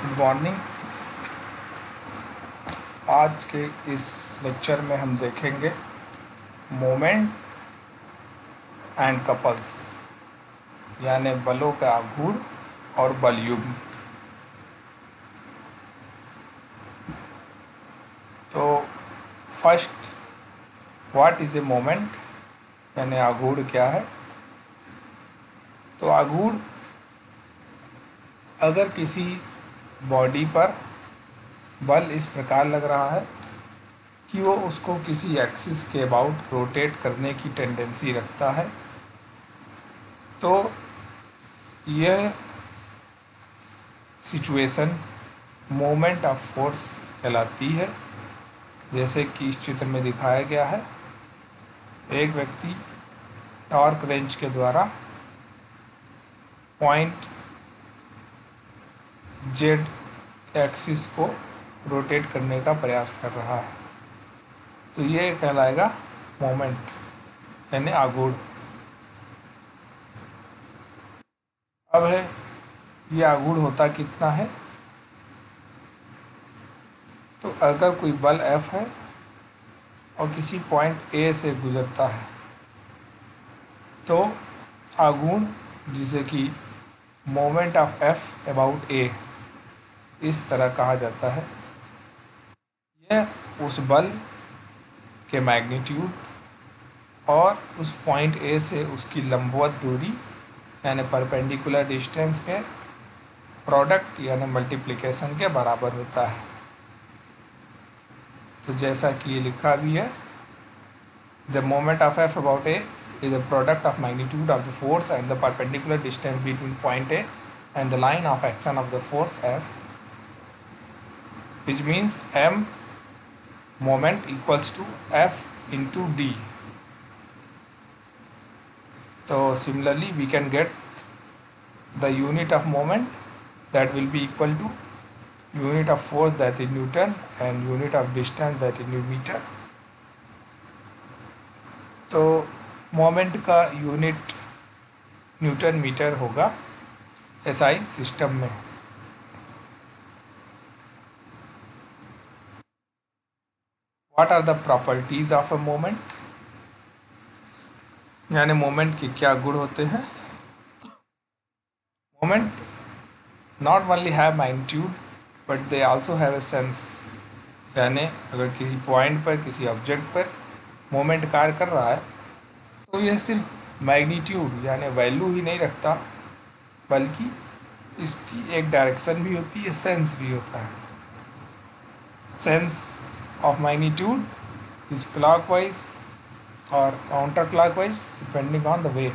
Good morning. आज के इस लेक्चर में हम देखेंगे मोमेंट एंड कपल्स, यानी बलों का आघूर्ण और बलयुग्म। तो first, what is a moment, यानी आघूर्ण क्या है। तो आघूर्ण अगर किसी बॉडी पर बल इस प्रकार लग रहा है कि वो उसको किसी एक्सिस के अबाउट रोटेट करने की टेंडेंसी रखता है, तो यह सिचुएशन मोमेंट ऑफ फोर्स कहलाती है। जैसे कि इस चित्र में दिखाया गया है, एक व्यक्ति टॉर्क रेंच के द्वारा पॉइंट जेड एक्सिस को रोटेट करने का प्रयास कर रहा है, तो ये कहलाएगा मोमेंट, यानी आघूर्ण। अब है ये आघूर्ण होता कितना है। तो अगर कोई बल F है और किसी पॉइंट A से गुजरता है, तो आघूर्ण, जिसे कि moment of F about A इस तरह कहा जाता है, यह उस बल के मैग्नीट्यूड और उस पॉइंट A से उसकी लंबवत दूरी यानी परपेंडिकुलर डिस्टेंस के प्रोडक्ट यानी मल्टीप्लिकेशन के बराबर होता है। तो जैसा कि ये लिखा भी है, the moment of F about A is a product of magnitude of the force and the perpendicular distance between point A and the line of action of the force F, which means M moment equals to F into D. So similarly we can get the unit of moment that will be equal to unit of force, that is Newton, and unit of distance, that is meter. तो moment का unit newton metre होगा SI system में। What are the properties of a moment, यानी moment के क्या गुण होते हैं। Moment not only have magnitude but they also have a sense, यानी अगर किसी पॉइंट पर, किसी ऑब्जेक्ट पर मोमेंट कार्य कर रहा है, तो यह सिर्फ मैग्नीट्यूड यानी वैल्यू ही नहीं रखता, बल्कि इसकी एक डायरेक्शन भी होती है, सेंस भी होता है। Sense of magnitude is clockwise और counter clockwise depending on the way.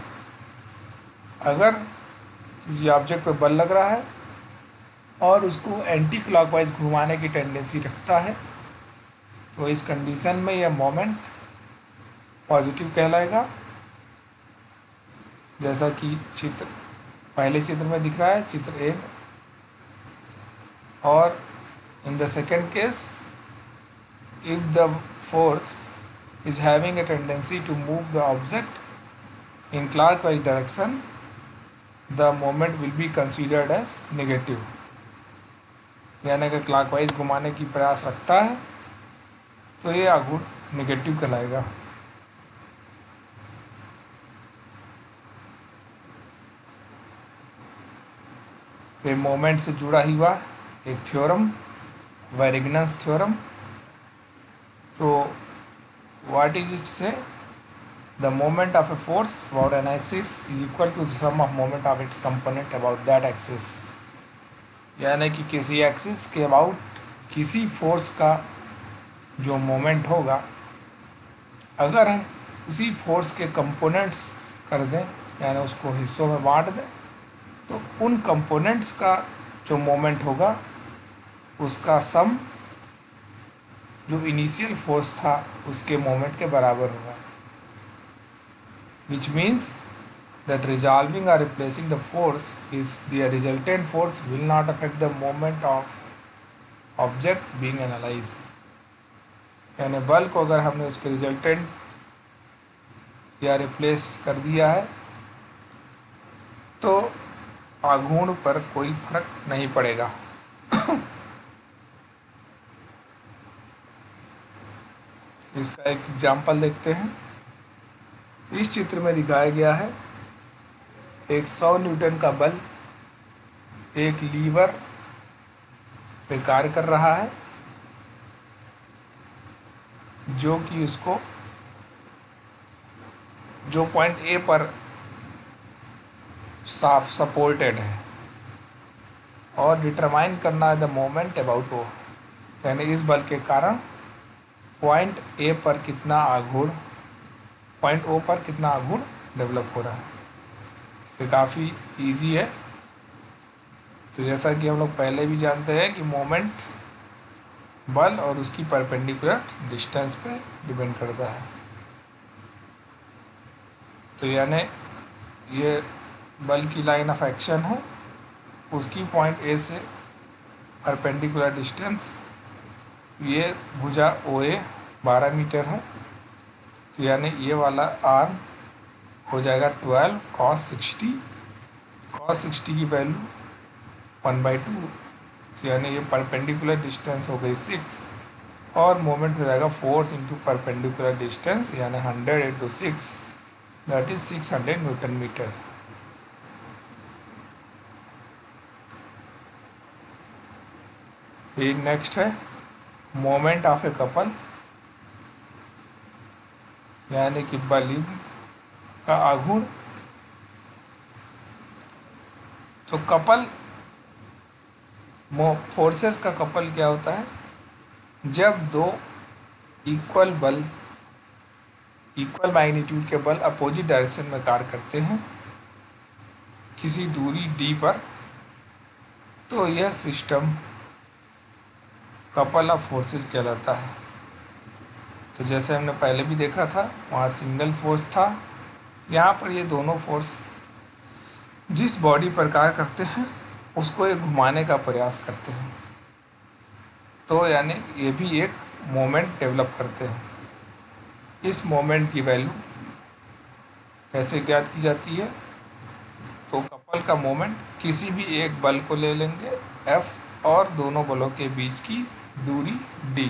अगर किसी ऑब्जेक्ट पर बल लग रहा है और उसको एंटी क्लॉकवाइज घुमाने की टेंडेंसी रखता है, तो इस कंडीशन में यह मोमेंट पॉजिटिव कहलाएगा। जैसा कि चित्र पहले चित्र में दिख रहा है, चित्र A में। और in the second case, if the force is having a tendency to move the object in clockwise direction, the moment will be considered as negative, यानी कि क्लॉकवाइज घुमाने की प्रयास रखता है, तो ये आघूर्ण नेगेटिव कहलाएगा। फिर मोमेंट से जुड़ा हुआ एक थ्योरम, वैरिग्नस थ्योरम। तो what is it say, the moment of a force about an axis is equal to the sum of moment of its component about that axis, यानी कि किसी एक्सिस के अबाउट किसी फोर्स का जो moment होगा, अगर हम उसी फोर्स के कंपोनेंट्स कर दें, यानी उसको हिस्सों में बांट दें, तो उन कंपोनेंट्स का जो मोमेंट होगा उसका सम जो इनिशियल फोर्स था उसके मोमेंट के बराबर होगा। विच मीन्स दैट रिजॉल्विंग और replacing the force is the resultant force will not affect the moment of object being analyse, यानी बल को अगर हमने उसके रिजल्टेंट या रिप्लेस कर दिया है, तो आघूर्ण पर कोई फर्क नहीं पड़ेगा। इसका एक एग्जाम्पल देखते हैं। इस चित्र में दिखाया गया है एक 100 न्यूटन का बल एक लीवर पे कार्य कर रहा है, जो कि उसको जो पॉइंट ए पर साफ सपोर्टेड है, और डिटरमाइन करना है द मोमेंट अबाउट ओ, यानी इस बल के कारण पॉइंट ए पर कितना आघूर्ण, पॉइंट ओ पर कितना आघूर्ण डेवलप हो रहा है। ये काफ़ी इजी है। तो जैसा कि हम लोग पहले भी जानते हैं कि मोमेंट बल और उसकी परपेंडिकुलर डिस्टेंस पे डिपेंड करता है। तो यानी ये बल की लाइन ऑफ एक्शन है, उसकी पॉइंट ए से परपेंडिकुलर डिस्टेंस, ये भुजा ओ ए 12 मीटर है। तो यानी ये वाला आर्म हो जाएगा 12 cos 60, cos 60 की वैल्यू 1/2, तो यानी ये परपेंडिकुलर डिस्टेंस हो गई 6, और मोमेंट हो जाएगा फोर्स इंटू परपेंडिकुलर डिस्टेंस, यानी 100 into 6, that is 600 newton metre. ये नेक्स्ट है मोमेंट ऑफ ए कपल, यानी कि बल का आघूर्ण। तो कपल फोर्सेस का कपल क्या होता है, जब दो इक्वल बल, इक्वल मैग्नीट्यूड के बल अपोजिट डायरेक्शन में कार्य करते हैं किसी दूरी d पर, तो यह सिस्टम कपल ऑफ फोर्सेस कहलाता है। तो जैसे हमने पहले भी देखा था, वहाँ सिंगल फोर्स था, यहाँ पर ये दोनों फोर्स जिस बॉडी पर कार्य करते हैं उसको ये घुमाने का प्रयास करते हैं, तो यानी ये भी एक मोमेंट डेवलप करते हैं। इस मोमेंट की वैल्यू कैसे ज्ञात की जाती है, तो कपल का मोमेंट किसी भी एक बल को ले लेंगे F, और दोनों बलों के बीच की दूरी D,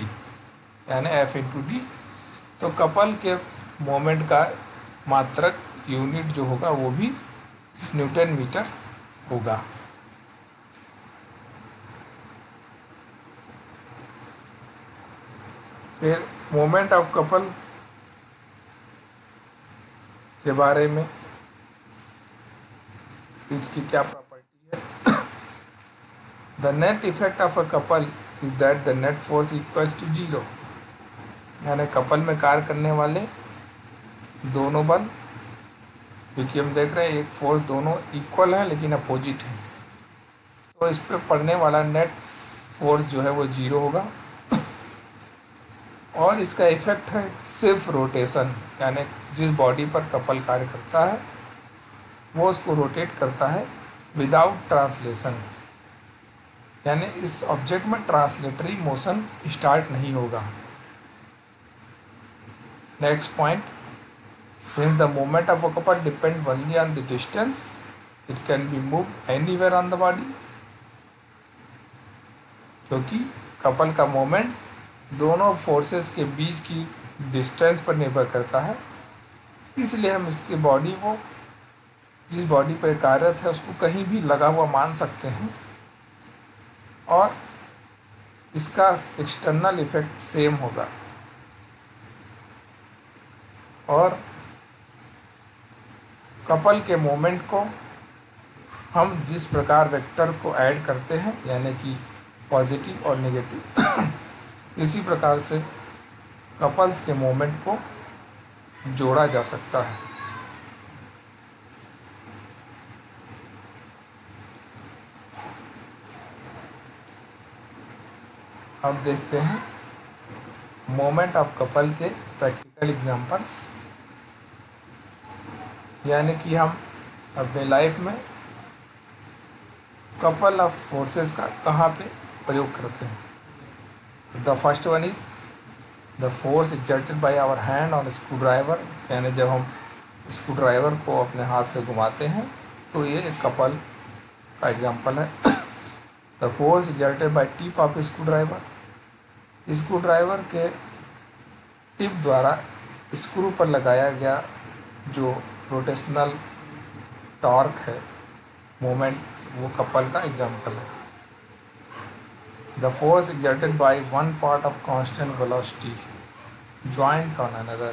यानी F इंटू डी। तो कपल के मोमेंट का मात्रक यूनिट जो होगा वो भी न्यूटन मीटर होगा। फिर मोमेंट ऑफ कपल के बारे में, इसकी क्या प्रॉपर्टी है। The net effect of a couple is that the net force equals to 0, यानी कपल में कार्य करने वाले दोनों बल, क्योंकि हम देख रहे हैं एक फोर्स दोनों इक्वल है लेकिन अपोजिट है, तो इस पर पड़ने वाला नेट फोर्स जो है वो 0 होगा। और इसका इफेक्ट है सिर्फ रोटेशन, यानी जिस बॉडी पर कपल कार्य करता है वो उसको रोटेट करता है विदाउट ट्रांसलेशन, यानी इस ऑब्जेक्ट में ट्रांसलेटरी मोशन स्टार्ट नहीं होगा। Next point, since the moment of a couple depend only on the distance, it can be moved anywhere on the body, क्योंकि कपल का मोमेंट दोनों फोर्सेस के बीच की डिस्टेंस पर निर्भर करता है, इसलिए हम इसकी बॉडी को, जिस बॉडी पर कार्यरत है उसको कहीं भी लगा हुआ मान सकते हैं, और इसका एक्सटर्नल इफेक्ट सेम होगा। और कपल के मोमेंट को हम जिस प्रकार वेक्टर को ऐड करते हैं, यानी कि पॉजिटिव और नेगेटिव, इसी प्रकार से कपल्स के मोमेंट को जोड़ा जा सकता है। अब देखते हैं मोमेंट ऑफ कपल के प्रैक्टिकल एग्जांपल्स, यानी कि हम अपने लाइफ में कपल ऑफ फोर्सेस का कहाँ पे प्रयोग करते हैं। The first one is the force exerted by our hand on screwdriver, यानी जब हम स्क्रू ड्राइवर को अपने हाथ से घुमाते हैं तो ये एक कपल का एग्जांपल है। The force exerted bye tip of screw driver, screw driver के टिप द्वारा स्क्रू पर लगाया गया जो रोटेशनल टॉर्क है मोमेंट, वो कपल का एग्जाम्पल है। The force exerted by one part of constant velocity joint on another।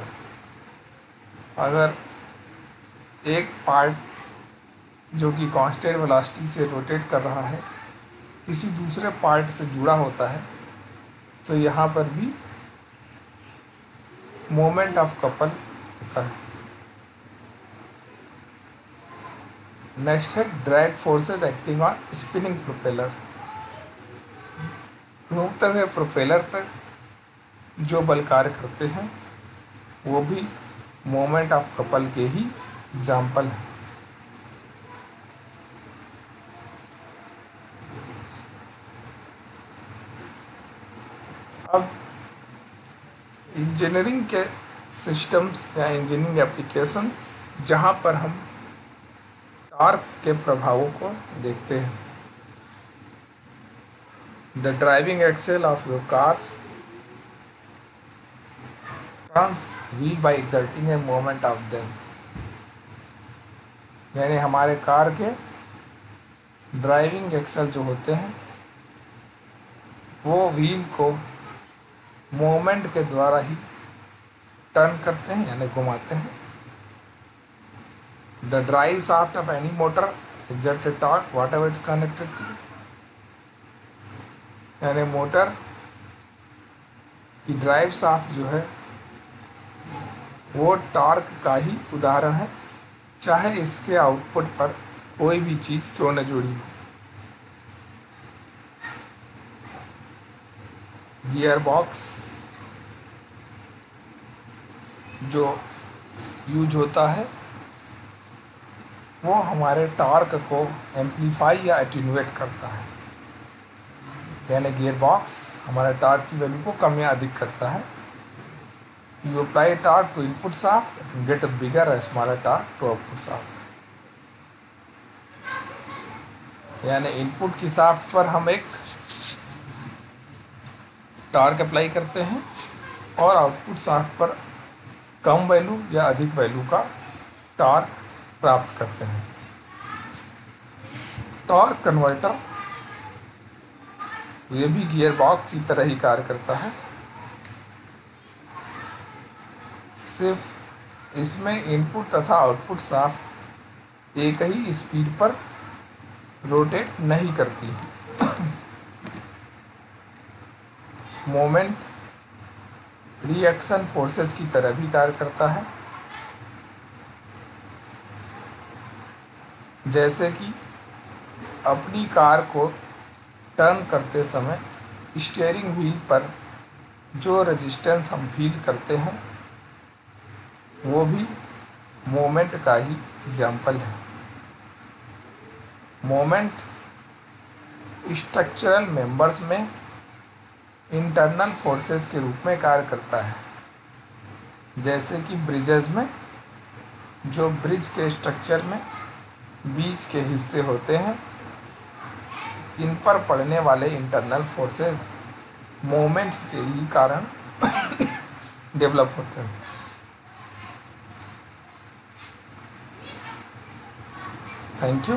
अगर एक पार्ट जो कि कांस्टेंट वेलोसिटी से रोटेट कर रहा है किसी दूसरे पार्ट से जुड़ा होता है तो यहाँ पर भी मोमेंट ऑफ कपल होता है। नेक्स्ट है drag forces acting on spinning propeller. घूमते हुए प्रोपेलर पर जो बल कार्य करते हैं वो भी मोमेंट ऑफ कपल के ही एग्जाम्पल हैं। अब इंजीनियरिंग के सिस्टम्स या इंजीनियरिंग एप्लीकेशंस जहाँ पर हम टॉर्क के प्रभावों को देखते हैं। The driving axle of your car turns the wheel by exerting a moment of them। यानी हमारे कार के ड्राइविंग एक्सल जो होते हैं वो व्हील को मोमेंट के द्वारा ही टर्न करते हैं यानी घुमाते हैं। The drive shaft of any motor exert a torque whatever it's connected to। यानी मोटर की ड्राइव शाफ्ट जो है वो टॉर्क का ही उदाहरण है, चाहे इसके आउटपुट पर कोई भी चीज़ क्यों न जुड़ी हो। गियर बॉक्स जो यूज होता है वो हमारे टॉर्क को एम्पलीफाई या एटीन्यूएट करता है। यानी गियर बॉक्स हमारे टॉर्क की वैल्यू को कम या अधिक करता है। You apply torque to input shaft and get a bigger और smaller torque to output shaft. यानी इनपुट की शाफ्ट पर हम एक टॉर्क अप्लाई करते हैं और आउटपुट शाफ्ट पर कम वैल्यू या अधिक वैल्यू का टॉर्क प्राप्त करते हैं। टॉर्क कन्वर्टर ये भी गियर बॉक्स की तरह ही कार्य करता है, सिर्फ इसमें इनपुट तथा आउटपुट शाफ्ट एक ही स्पीड पर रोटेट नहीं करती है। मोमेंट रिएक्शन फोर्सेस की तरह भी कार्य करता है, जैसे कि अपनी कार को टर्न करते समय स्टीयरिंग व्हील पर जो रेजिस्टेंस हम फील करते हैं वो भी मोमेंट का ही एग्जाम्पल है। मोमेंट स्ट्रक्चरल मेंबर्स में इंटरनल फोर्सेस के रूप में कार्य करता है, जैसे कि ब्रिजेस में जो ब्रिज के स्ट्रक्चर में बीच के हिस्से होते हैं इन पर पड़ने वाले इंटरनल फोर्सेस मोमेंट्स के ही कारण डेवलप होते हैं। Thank you.